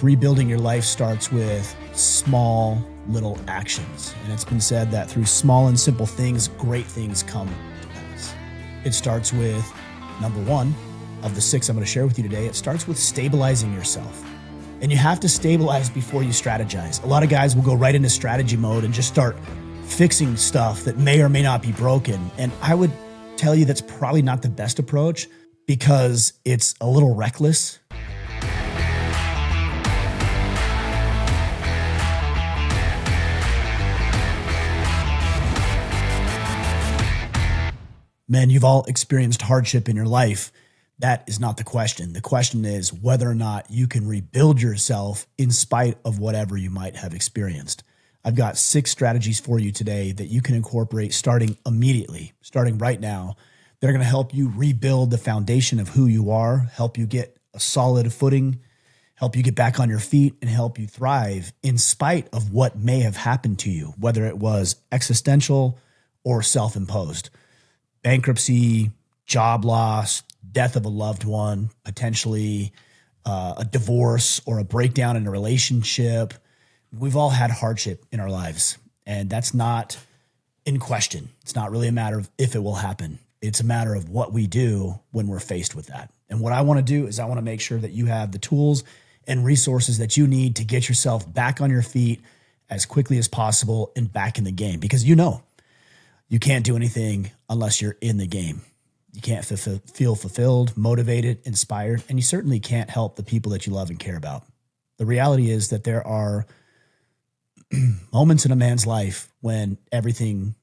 Rebuilding your life starts with small little actions. And it's been said that through small and simple things, great things come to pass. It starts with number one of the 6 I'm going to share with you today. It starts with stabilizing yourself. And you have to stabilize before you strategize. A lot of guys will go right into strategy mode and just start fixing stuff that may or may not be broken. And I would tell you that's probably not the best approach because it's a little reckless. Men, you've all experienced hardship in your life. That is not the question. The question is whether or not you can rebuild yourself in spite of whatever you might have experienced. I've got 6 strategies for you today that you can incorporate starting immediately, starting right now. That are going to help you rebuild the foundation of who you are, help you get a solid footing, help you get back on your feet, and help you thrive in spite of what may have happened to you, whether it was existential or self-imposed. Bankruptcy, job loss, death of a loved one, potentially a divorce or a breakdown in a relationship. We've all had hardship in our lives, and that's not in question. It's not really a matter of if it will happen. It's a matter of what we do when we're faced with that. And what I want to do is I want to make sure that you have the tools and resources that you need to get yourself back on your feet as quickly as possible and back in the game, because you can't do anything unless you're in the game. You can't feel fulfilled, motivated, inspired, and you certainly can't help the people that you love and care about. The reality is that there are moments in a man's life when everything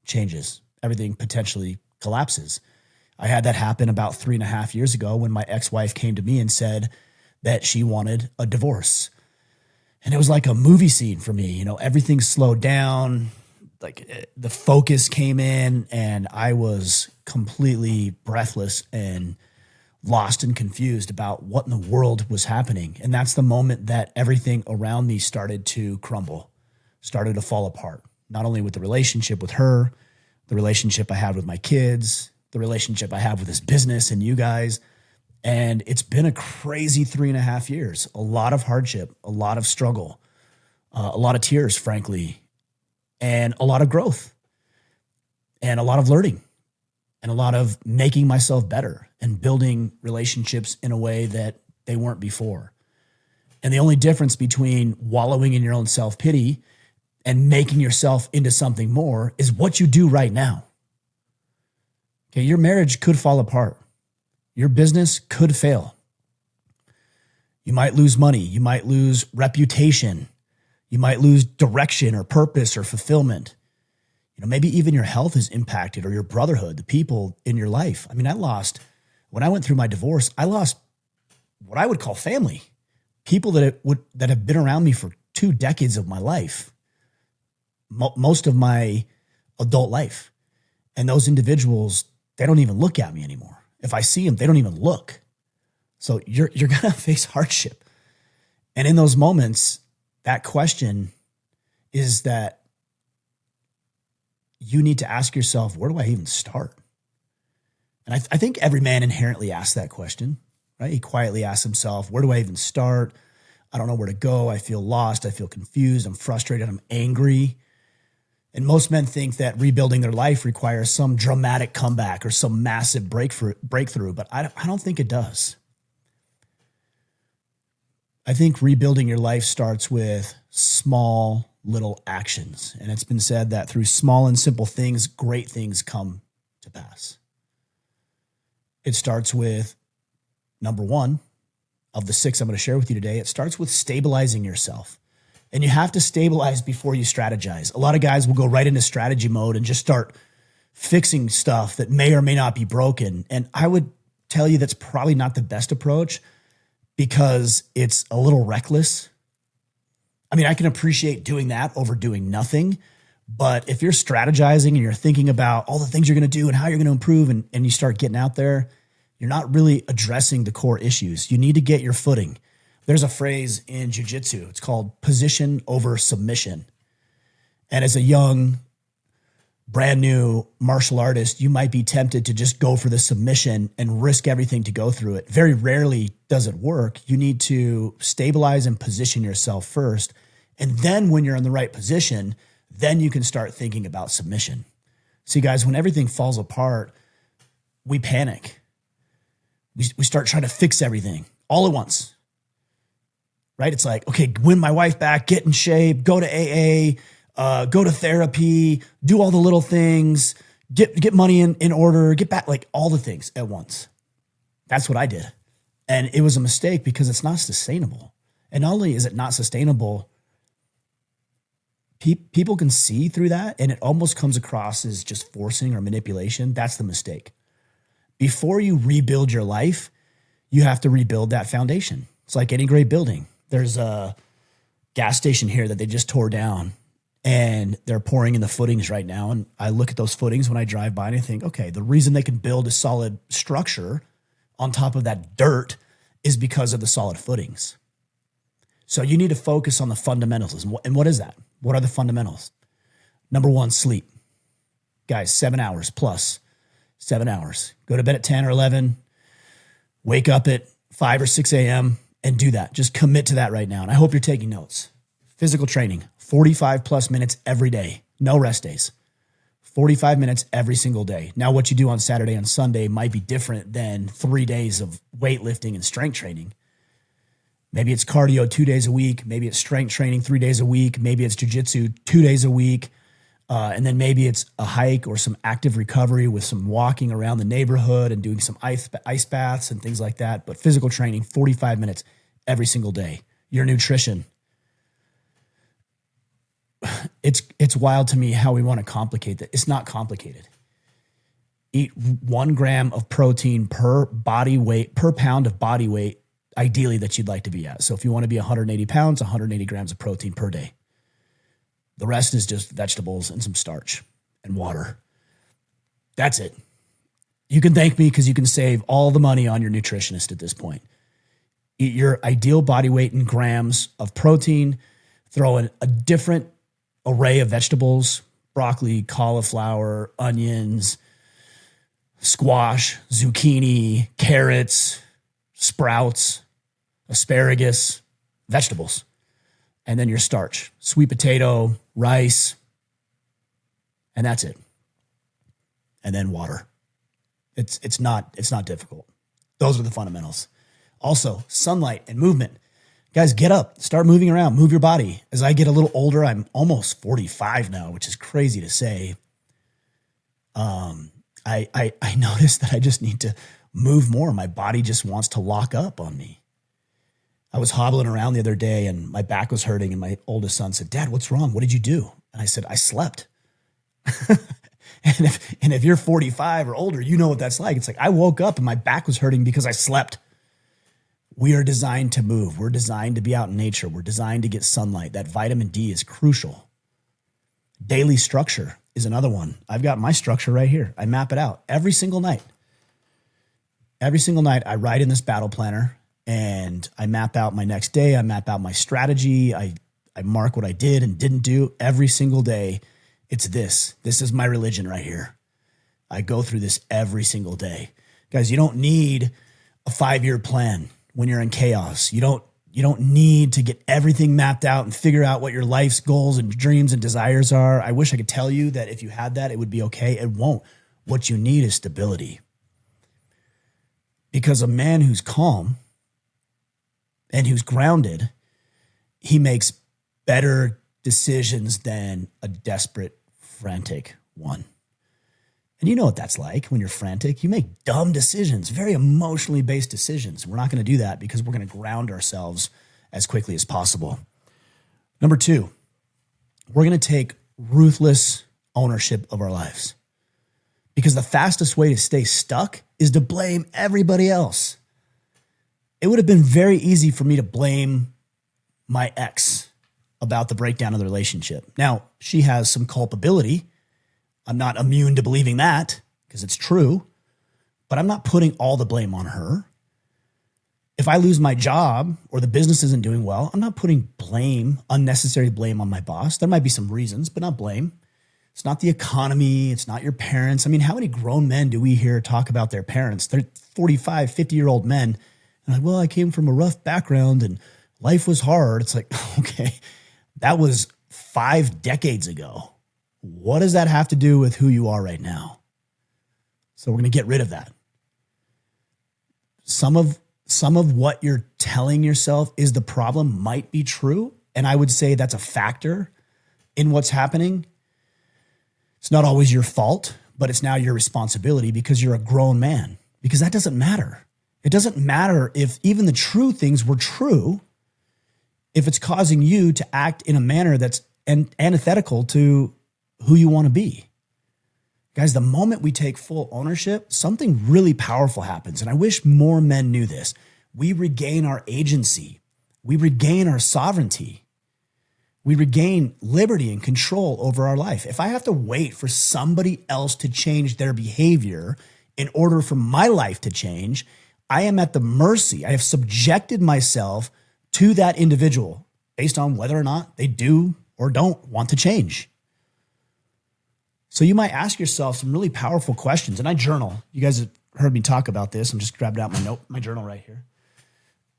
changes, everything potentially collapses. I had that happen about 3.5 years ago when my ex-wife came to me and said that she wanted a divorce. And it was like a movie scene for me. Everything slowed down. Like the focus came in and I was completely breathless and lost and confused about what in the world was happening. And that's the moment that everything around me started to crumble, started to fall apart. Not only with the relationship with her, the relationship I had with my kids, the relationship I have with this business and you guys. And it's been a crazy 3.5 years, a lot of hardship, a lot of struggle, a lot of tears, frankly, and a lot of growth and a lot of learning and a lot of making myself better and building relationships in a way that they weren't before. And the only difference between wallowing in your own self-pity and making yourself into something more is what you do right now. Okay, your marriage could fall apart. Your business could fail. You might lose money. You might lose reputation. You might lose direction or purpose or fulfillment. Maybe even your health is impacted or your brotherhood, the people in your life. When I went through my divorce, I lost what I would call family, people that have been around me for 2 decades of my life, most of my adult life. And those individuals, they don't even look at me anymore. If I see them, they don't even look. So you're going to face hardship. And in those moments, that question is that you need to ask yourself, where do I even start? And I think every man inherently asks that question, right? He quietly asks himself, where do I even start? I don't know where to go. I feel lost. I feel confused. I'm frustrated. I'm angry. And most men think that rebuilding their life requires some dramatic comeback or some massive breakthrough, but I don't think it does. I think rebuilding your life starts with small little actions. And it's been said that through small and simple things, great things come to pass. It starts with number one of the 6 I'm going to share with you today. It starts with stabilizing yourself. And you have to stabilize before you strategize. A lot of guys will go right into strategy mode and just start fixing stuff that may or may not be broken. And I would tell you that's probably not the best approach because it's a little reckless. I can appreciate doing that over doing nothing. But if you're strategizing and you're thinking about all the things you're going to do and how you're going to improve and you start getting out there, you're not really addressing the core issues. You need to get your footing. There's a phrase in jiu-jitsu. It's called position over submission. And as a young brand new martial artist, you might be tempted to just go for the submission and risk everything to go through it. Very rarely does it work. You need to stabilize and position yourself first. And then when you're in the right position, then you can start thinking about submission. See, guys, when everything falls apart, we panic. We start trying to fix everything all at once, right? It's like, okay, win my wife back, get in shape, go to AA, go to therapy, do all the little things, get money in order, get back, like all the things at once. That's what I did. And it was a mistake because it's not sustainable. And not only is it not sustainable, people can see through that and it almost comes across as just forcing or manipulation. That's the mistake. Before you rebuild your life, you have to rebuild that foundation. It's like any great building. There's a gas station here that they just tore down and they're pouring in the footings right now. And I look at those footings when I drive by and I think, okay, the reason they can build a solid structure on top of that dirt is because of the solid footings. So you need to focus on the fundamentals. And what is that? What are the fundamentals? Number one, sleep. Guys, 7 hours plus. 7 hours. Go to bed at 10 or 11. Wake up at 5 or 6 a.m. and do that. Just commit to that right now. And I hope you're taking notes. Physical training, 45 plus minutes every day. No rest days. 45 minutes every single day. Now, what you do on Saturday and Sunday might be different than 3 days of weightlifting and strength training. Maybe it's cardio 2 days a week. Maybe it's strength training 3 days a week. Maybe it's jujitsu 2 days a week. And then maybe it's a hike or some active recovery with some walking around the neighborhood and doing some ice baths and things like that. But physical training, 45 minutes every single day. Your nutrition. It's wild to me how we want to complicate that. It's not complicated. Eat 1 gram of protein per pound of body weight, ideally that you'd like to be at. So if you want to be 180 pounds, 180 grams of protein per day. The rest is just vegetables and some starch and water. That's it. You can thank me because you can save all the money on your nutritionist at this point. Eat your ideal body weight in grams of protein. Throw in a different array of vegetables, broccoli, cauliflower, onions, squash, zucchini, carrots, sprouts, asparagus, vegetables. And then your starch, sweet potato, rice, and that's it. And then water. It's not difficult. Those are the fundamentals. Also, sunlight and movement. Guys, get up, start moving around, move your body. As I get a little older, I'm almost 45 now, which is crazy to say. I noticed that I just need to move more. My body just wants to lock up on me. I was hobbling around the other day and my back was hurting and my oldest son said, "Dad, what's wrong? What did you do?" And I said, "I slept." and if you're 45 or older, you know what that's like. It's like I woke up and my back was hurting because I slept. We are designed to move. We're designed to be out in nature. We're designed to get sunlight. That vitamin D is crucial. Daily structure is another one. I've got my structure right here. I map it out every single night. Every single night I write in this battle planner and I map out my next day. I map out my strategy. I mark what I did and didn't do every single day. It's this. This is my religion right here. I go through this every single day. Guys, you don't need a 5-year plan when you're in chaos. You don't need to get everything mapped out and figure out what your life's goals and dreams and desires are. I wish I could tell you that if you had that, it would be okay. It won't. What you need is stability. Because a man who's calm and who's grounded, he makes better decisions than a desperate, frantic one. And you know what that's like when you're frantic. You make dumb decisions, very emotionally based decisions. We're not going to do that because we're going to ground ourselves as quickly as possible. Number 2, we're going to take ruthless ownership of our lives. Because the fastest way to stay stuck is to blame everybody else. It would have been very easy for me to blame my ex about the breakdown of the relationship. Now, she has some culpability. I'm not immune to believing that because it's true, but I'm not putting all the blame on her. If I lose my job or the business isn't doing well, I'm not putting blame, unnecessary blame on my boss. There might be some reasons, but not blame. It's not the economy. It's not your parents. I mean, how many grown men do we hear talk about their parents? They're 45, 50-year-old men. And like, well, I came from a rough background and life was hard. It's like, okay, that was 5 decades ago. What does that have to do with who you are right now? So we're going to get rid of that. Some of what you're telling yourself is the problem might be true. And I would say that's a factor in what's happening. It's not always your fault, but it's now your responsibility because you're a grown man. Because that doesn't matter. It doesn't matter if even the true things were true if it's causing you to act in a manner that's antithetical to who you want to be. Guys, the moment we take full ownership, something really powerful happens. And I wish more men knew this. We regain our agency. We regain our sovereignty. We regain liberty and control over our life. If I have to wait for somebody else to change their behavior in order for my life to change, I am at the mercy. I have subjected myself to that individual based on whether or not they do or don't want to change. So you might ask yourself some really powerful questions. And I journal. You guys have heard me talk about this. I'm just grabbing out my journal right here.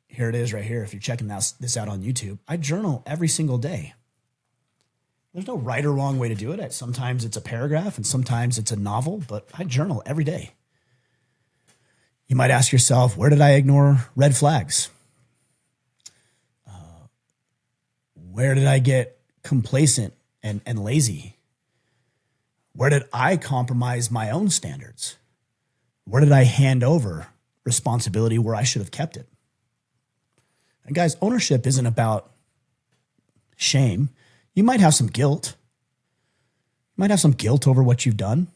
Here it is right here. If you're checking this out on YouTube, I journal every single day. There's no right or wrong way to do it. Sometimes it's a paragraph and sometimes it's a novel, but I journal every day. You might ask yourself, where did I ignore red flags? Where did I get complacent and lazy? Where did I compromise my own standards? Where did I hand over responsibility where I should have kept it? And guys, ownership isn't about shame. You might have some guilt. You might have some guilt over what you've done.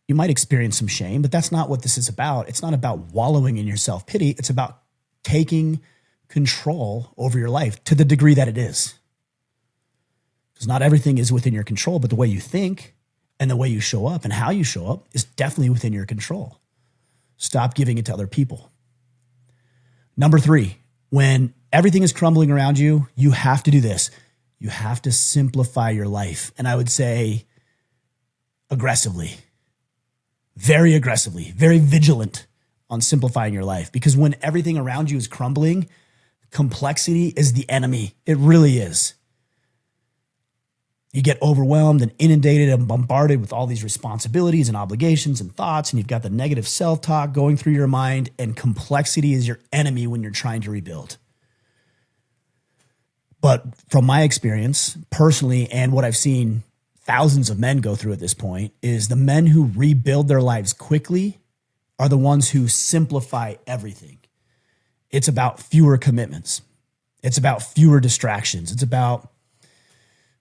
You might experience some shame, but that's not what this is about. It's not about wallowing in your self-pity. It's about taking control over your life to the degree that it is. Because not everything is within your control, but the way you think and the way you show up and how you show up is definitely within your control. Stop giving it to other people. Number 3, when everything is crumbling around you, you have to do this. You have to simplify your life. And I would say aggressively, very vigilant on simplifying your life. Because when everything around you is crumbling, complexity is the enemy. It really is. You get overwhelmed and inundated and bombarded with all these responsibilities and obligations and thoughts, and you've got the negative self-talk going through your mind, and complexity is your enemy when you're trying to rebuild. But from my experience, personally, and what I've seen thousands of men go through at this point, is the men who rebuild their lives quickly are the ones who simplify everything. It's about fewer commitments. It's about fewer distractions. It's about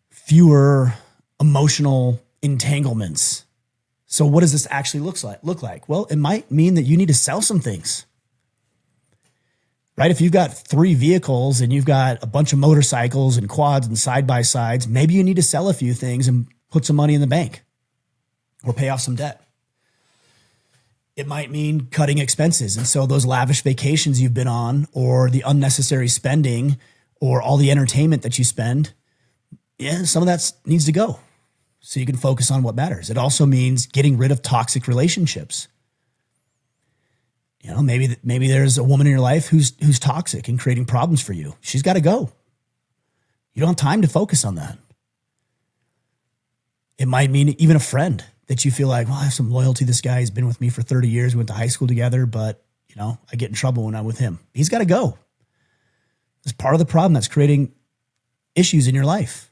fewer emotional entanglements. So what does this actually look like? Well, it might mean that you need to sell some things. Right? If you've got 3 vehicles and you've got a bunch of motorcycles and quads and side-by-sides, maybe you need to sell a few things and put some money in the bank or pay off some debt. It might mean cutting expenses. And so those lavish vacations you've been on, or the unnecessary spending, or all the entertainment that you spend, some of that needs to go so you can focus on what matters. It also means getting rid of toxic relationships. Maybe there's a woman in your life who's toxic and creating problems for you. She's got to go. You don't have time to focus on that. It might mean even a friend that you feel like, well, I have some loyalty to this guy. He's been with me for 30 years. We went to high school together, but I get in trouble when I'm with him. He's got to go. It's part of the problem that's creating issues in your life.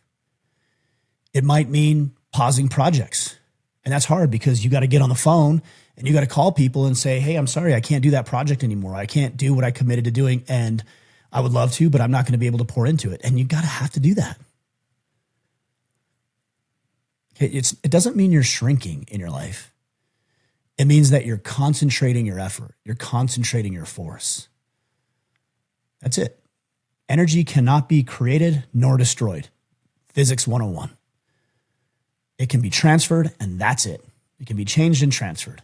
It might mean pausing projects. And that's hard because you got to get on the phone and you got to call people and say, hey, I'm sorry, I can't do that project anymore. I can't do what I committed to doing. And I would love to, but I'm not going to be able to pour into it. And you got to have to do that. Okay, it doesn't mean you're shrinking in your life. It means that you're concentrating your effort. You're concentrating your force. That's it. Energy cannot be created nor destroyed. Physics 101. It can be transferred, and that's it. It can be changed and transferred.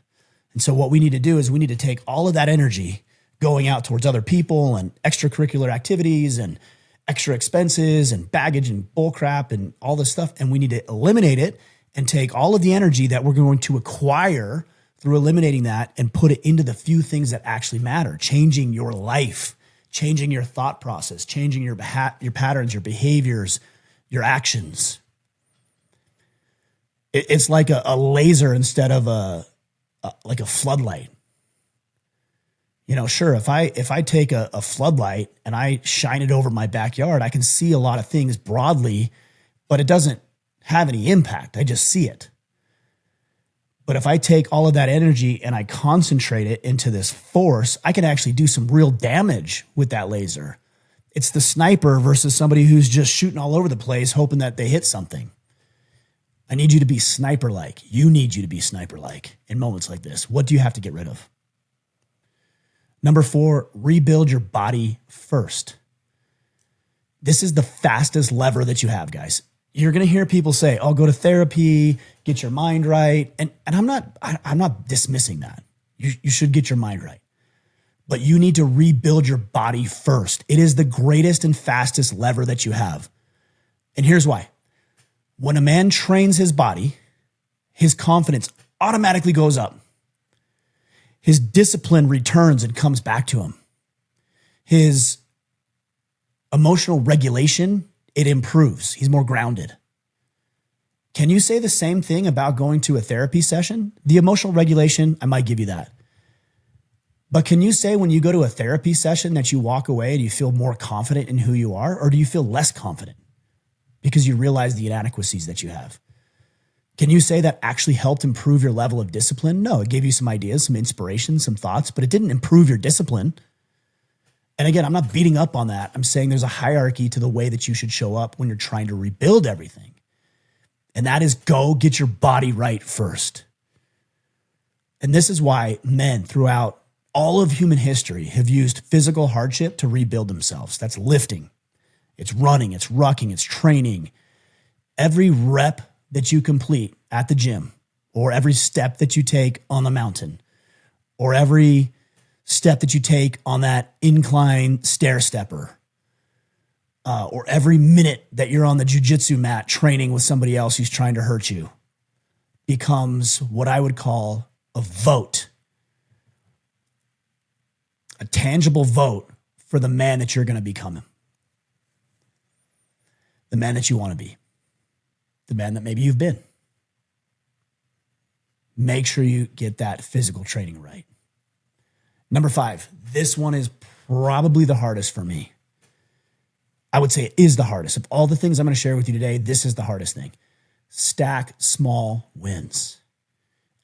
And so what we need to do is we need to take all of that energy going out towards other people and extracurricular activities and extra expenses and baggage and bull crap and all this stuff. And we need to eliminate it and take all of the energy that we're going to acquire through eliminating that and put it into the few things that actually matter, changing your life, changing your thought process, changing your patterns, your behaviors, your actions. It's like a laser instead of like a floodlight. You know, sure, if I take a floodlight and I shine it over my backyard, I can see a lot of things broadly, but it doesn't have any impact. I just see it. But if I take all of that energy and I concentrate it into this force, I can actually do some real damage with that laser. It's the sniper versus somebody who's just shooting all over the place, hoping that they hit something. I need you to be sniper-like. You need you to be sniper-like in moments like this. What do you have to get rid of? Number 4, rebuild your body first. This is the fastest lever that you have, guys. You're going to hear people say, "Oh, go to therapy, get your mind right." And I'm not dismissing that. You should get your mind right. But you need to rebuild your body first. It is the greatest and fastest lever that you have. And here's why. When a man trains his body, his confidence automatically goes up. His discipline returns and comes back to him. His emotional regulation, it improves. He's more grounded. Can you say the same thing about going to a therapy session? The emotional regulation, I might give you that. But can you say when you go to a therapy session that you walk away and you feel more confident in who you are, or do you feel less confident because you realize the inadequacies that you have? Can you say that actually helped improve your level of discipline? No, it gave you some ideas, some inspiration, some thoughts, but it didn't improve your discipline. And again, I'm not beating up on that. I'm saying there's a hierarchy to the way that you should show up when you're trying to rebuild everything. And that is go get your body right first. And this is why men throughout all of human history have used physical hardship to rebuild themselves. That's lifting. It's running, it's rucking, it's training. Every rep that you complete at the gym, or every step that you take on the mountain, or every step that you take on that incline stair stepper, or every minute that you're on the jujitsu mat training with somebody else who's trying to hurt you, becomes what I would call a vote, a tangible vote for the man that you're going to become, the man that you want to be, the man that maybe you've been. Make sure you get that physical training right. Number 5, this one is probably the hardest for me. I would say it is the hardest. Of all the things I'm going to share with you today, this is the hardest thing. Stack small wins.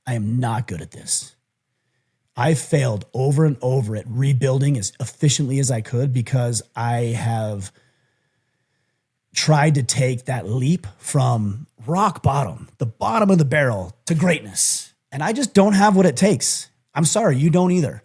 I am not good at this. I failed over and over at rebuilding as efficiently as I could because I have tried to take that leap from rock bottom, the bottom of the barrel, to greatness. And I just don't have what it takes. I'm sorry, you don't either.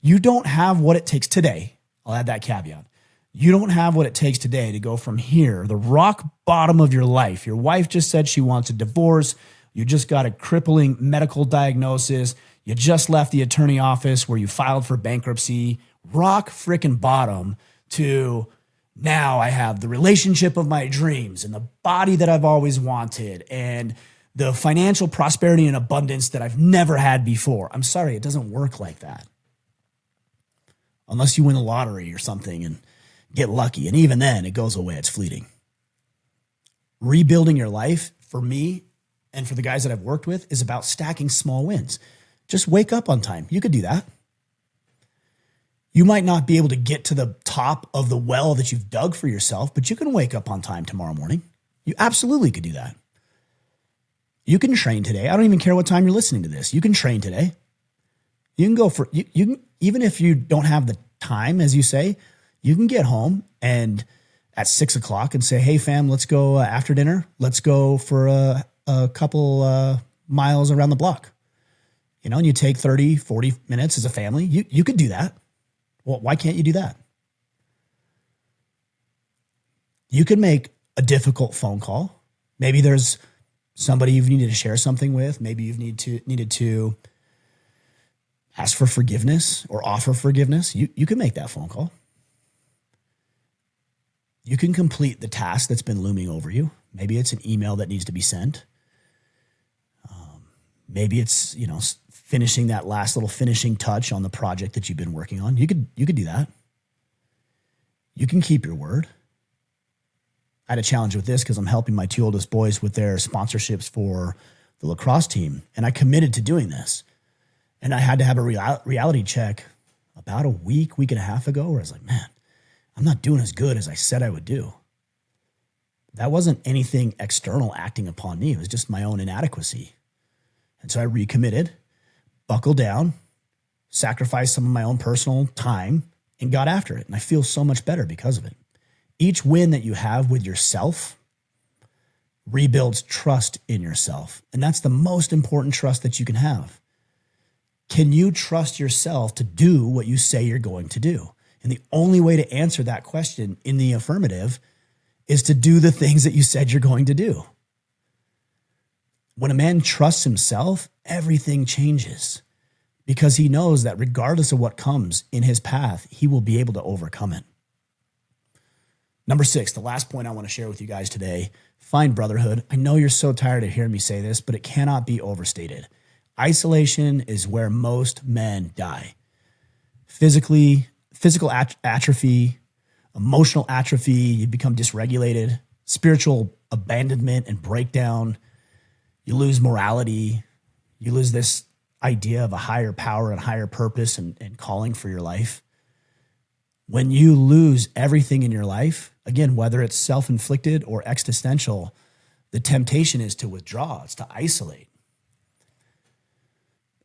You don't have what it takes today. I'll add that caveat. You don't have what it takes today to go from here, the rock bottom of your life. Your wife just said she wants a divorce. You just got a crippling medical diagnosis. You just left the attorney office where you filed for bankruptcy. Rock frickin' bottom to now I have the relationship of my dreams and the body that I've always wanted and the financial prosperity and abundance that I've never had before. I'm sorry, it doesn't work like that. Unless you win the lottery or something and get lucky. And even then, it goes away. It's fleeting. Rebuilding your life, for me and for the guys that I've worked with, is about stacking small wins. Just wake up on time. You could do that. You might not be able to get to the top of the well that you've dug for yourself, but you can wake up on time tomorrow morning. You absolutely could do that. You can train today. I don't even care what time you're listening to this. You can train today. You can go for, you can, even if you don't have the time, as you say, you can get home and at 6 o'clock and say, "Hey fam, let's go after dinner. Let's go for a couple miles around the block." You know, and you take 30, 40 minutes as a family. You could do that. Well, why can't you do that? You can make a difficult phone call. Maybe there's somebody you've needed to share something with. Maybe you've needed to ask for forgiveness or offer forgiveness. You can make that phone call. You can complete the task that's been looming over you. Maybe it's an email that needs to be sent. Maybe it's, finishing that last little finishing touch on the project that you've been working on. You could do that. You can keep your word. I had a challenge with this because I'm helping my two oldest boys with their sponsorships for the lacrosse team. And I committed to doing this. And I had to have a reality check about a week and a half ago where I was like, man, I'm not doing as good as I said I would do. That wasn't anything external acting upon me. It was just my own inadequacy. And so I recommitted, buckled down, sacrificed some of my own personal time, and got after it. And I feel so much better because of it. Each win that you have with yourself rebuilds trust in yourself. And that's the most important trust that you can have. Can you trust yourself to do what you say you're going to do? And the only way to answer that question in the affirmative is to do the things that you said you're going to do. When a man trusts himself, everything changes because he knows that regardless of what comes in his path, he will be able to overcome it. Number 6, the last point I want to share with you guys today, find brotherhood. I know you're so tired of hearing me say this, but it cannot be overstated. Isolation is where most men die. Physical atrophy, emotional atrophy, you become dysregulated, spiritual abandonment and breakdown. You lose morality. You lose this idea of a higher power and higher purpose and calling for your life. When you lose everything in your life, again, whether it's self-inflicted or existential, the temptation is to withdraw. It's to isolate.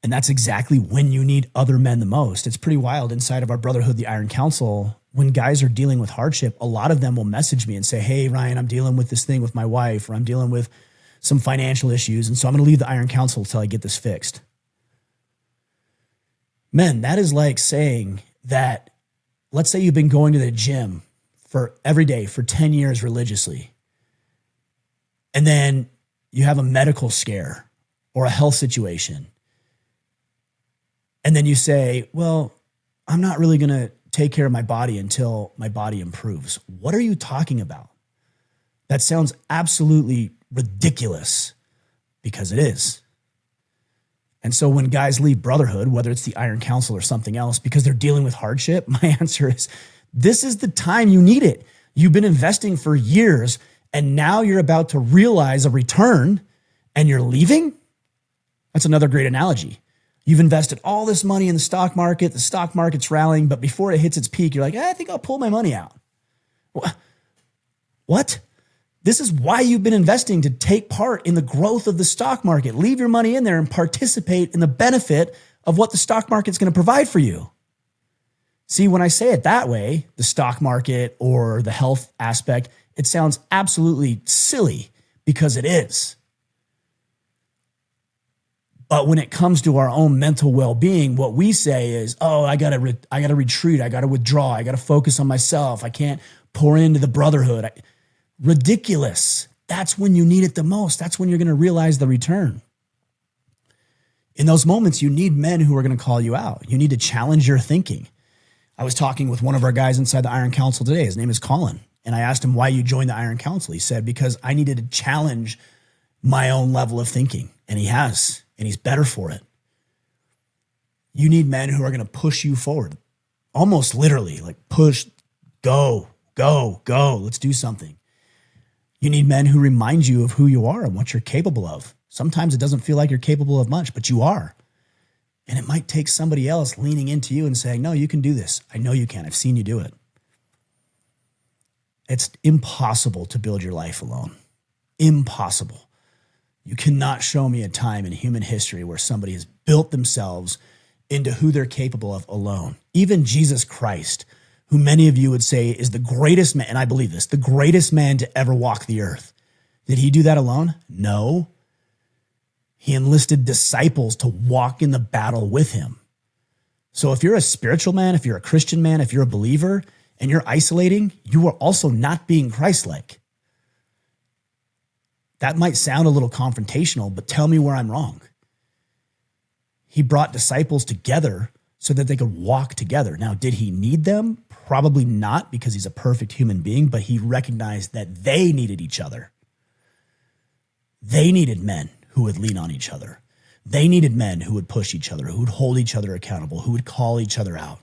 And that's exactly when you need other men the most. It's pretty wild. Inside of our Brotherhood, the Iron Council, when guys are dealing with hardship, a lot of them will message me and say, hey, Ryan, I'm dealing with this thing with my wife, or I'm dealing with some financial issues, and so I'm going to leave the Iron Council until I get this fixed. Men, that is like saying that, let's say you've been going to the gym for every day for 10 years religiously, and then you have a medical scare or a health situation, and then you say, well, I'm not really going to take care of my body until my body improves. What are you talking about? That sounds absolutely ridiculous, because it is. And so when guys leave Brotherhood, whether it's the Iron Council or something else, because they're dealing with hardship, my answer is, this is the time you need it. You've been investing for years, and now you're about to realize a return, and you're leaving? That's another great analogy. You've invested all this money in the stock market's rallying, but before it hits its peak, you're like, I think I'll pull my money out. What? This is why you've been investing, to take part in the growth of the stock market. Leave your money in there and participate in the benefit of what the stock market's going to provide for you. See, when I say it that way, the stock market or the health aspect, it sounds absolutely silly, because it is. But when it comes to our own mental well-being, what we say is, oh, I gotta retreat, I gotta withdraw, I gotta focus on myself, I can't pour into the brotherhood. Ridiculous. That's when you need it the most. That's when you're going to realize the return. In those moments, you need men who are going to call you out. You need to challenge your thinking. I was talking with one of our guys inside the Iron Council today. His name is Colin. And I asked him why you joined the Iron Council. He said, because I needed to challenge my own level of thinking. And he has, and he's better for it. You need men who are going to push you forward. Almost literally, like push, go, let's do something. You need men who remind you of who you are and what you're capable of. Sometimes it doesn't feel like you're capable of much, but you are. And it might take somebody else leaning into you and saying, no, you can do this. I know you can. I've seen you do it. It's impossible to build your life alone. Impossible. You cannot show me a time in human history where somebody has built themselves into who they're capable of alone. Even Jesus Christ, who many of you would say is the greatest man, and I believe this, the greatest man to ever walk the earth. Did he do that alone? No. He enlisted disciples to walk in the battle with him. So if you're a spiritual man, if you're a Christian man, if you're a believer, and you're isolating, you are also not being Christ-like. That might sound a little confrontational, but tell me where I'm wrong. He brought disciples together so that they could walk together. Now, did he need them? Probably not, because he's a perfect human being, but he recognized that they needed each other. They needed men who would lean on each other. They needed men who would push each other, who would hold each other accountable, who would call each other out.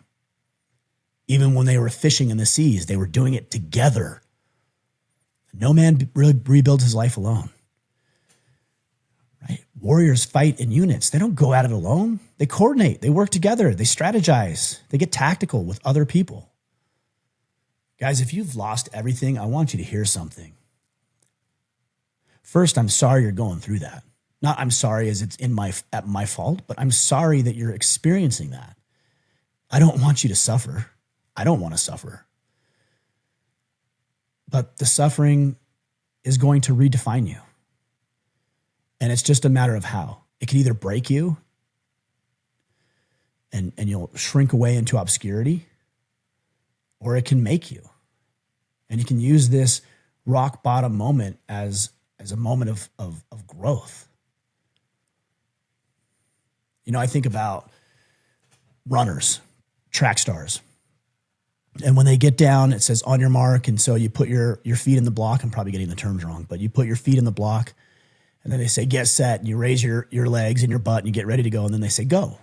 Even when they were fishing in the seas, they were doing it together. No man really rebuilds his life alone. Right? Warriors fight in units. They don't go at it alone. They coordinate. They work together. They strategize. They get tactical with other people. Guys, if you've lost everything, I want you to hear something. First, I'm sorry you're going through that. Not I'm sorry as it's at my fault, but I'm sorry that you're experiencing that. I don't want you to suffer. I don't want to suffer. But the suffering is going to redefine you. And it's just a matter of how. It can either break you and you'll shrink away into obscurity, or it can make you. And you can use this rock bottom moment as a moment of growth. You know, I think about runners, track stars. And when they get down, it says on your mark. And so you put your feet in the block. I'm probably getting the terms wrong, but you put your feet in the block. And then they say, get set. And you raise your legs and your butt and you get ready to go. And then they say, go.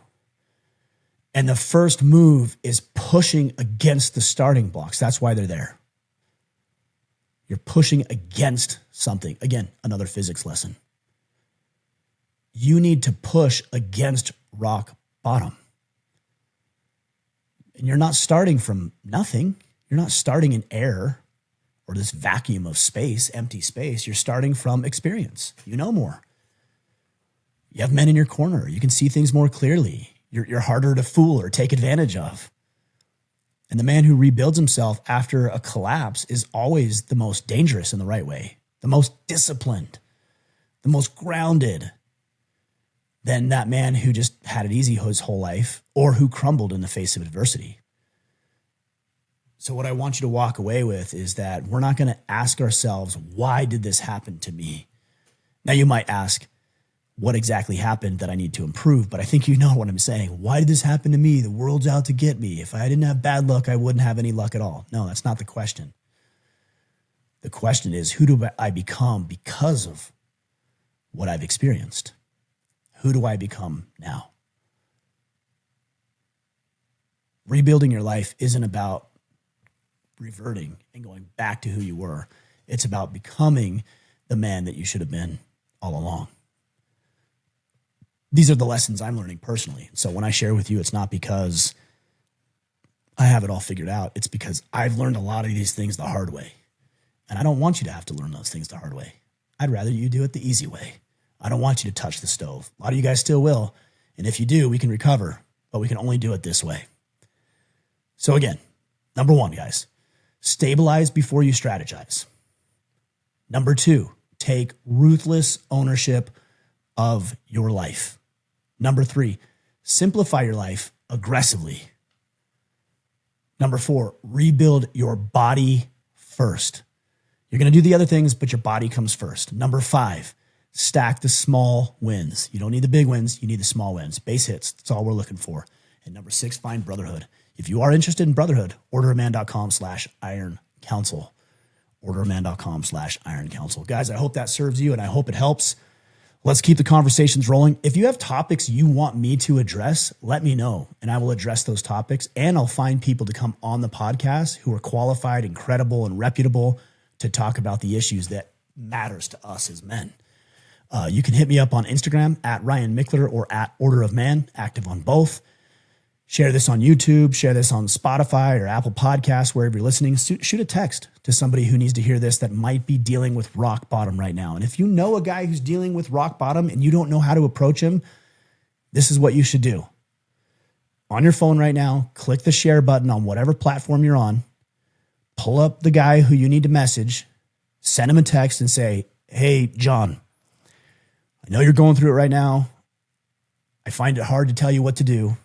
And the first move is pushing against the starting blocks. That's why they're there. You're pushing against something. Again, another physics lesson. You need to push against rock bottom. And you're not starting from nothing. You're not starting in air or this vacuum of space, empty space. You're starting from experience. You know more. You have men in your corner. You can see things more clearly. You're harder to fool or take advantage of. And the man who rebuilds himself after a collapse is always the most dangerous in the right way, the most disciplined, the most grounded than that man who just had it easy his whole life or who crumbled in the face of adversity. So what I want you to walk away with is that we're not going to ask ourselves, why did this happen to me? Now you might ask, what exactly happened that I need to improve? But I think you know what I'm saying. Why did this happen to me? The world's out to get me. If I didn't have bad luck, I wouldn't have any luck at all. No, that's not the question. The question is, who do I become because of what I've experienced? Who do I become now? Rebuilding your life isn't about reverting and going back to who you were. It's about becoming the man that you should have been all along. These are the lessons I'm learning personally. So when I share with you, it's not because I have it all figured out. It's because I've learned a lot of these things the hard way. And I don't want you to have to learn those things the hard way. I'd rather you do it the easy way. I don't want you to touch the stove. A lot of you guys still will. And if you do, we can recover, but we can only do it this way. So again, number one, guys, stabilize before you strategize. Number two, take ruthless ownership of your life. Number three, simplify your life aggressively. Number four, rebuild your body first. You're going to do the other things, but your body comes first. Number five, stack the small wins. You don't need the big wins. You need the small wins. Base hits. That's all we're looking for. And number six, find Brotherhood. If you are interested in Brotherhood, orderaman.com/Iron Council. Orderaman.com/Iron Council. Guys, I hope that serves you and I hope it helps. Let's keep the conversations rolling. If you have topics you want me to address, let me know and I will address those topics, and I'll find people to come on the podcast who are qualified and credible and reputable to talk about the issues that matters to us as men. You can hit me up on Instagram at Ryan Michler or at Order of Man, active on both. Share this on YouTube, share this on Spotify or Apple Podcasts, wherever you're listening. Shoot a text to somebody who needs to hear this that might be dealing with rock bottom right now. And if you know a guy who's dealing with rock bottom and you don't know how to approach him, this is what you should do. On your phone right now, click the share button on whatever platform you're on, pull up the guy who you need to message, send him a text and say, hey, John, I know you're going through it right now. I find it hard to tell you what to do,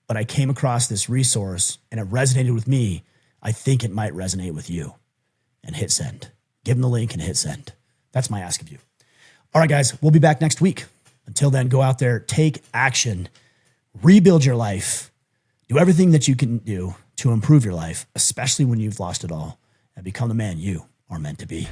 but I came across this resource and it resonated with me. I think it might resonate with you. And hit send. Give them the link and hit send. That's my ask of you. All right, guys, we'll be back next week. Until then, go out there, take action, rebuild your life, Do everything that you can do to improve your life, especially when you've lost it all, and become the man you are meant to be.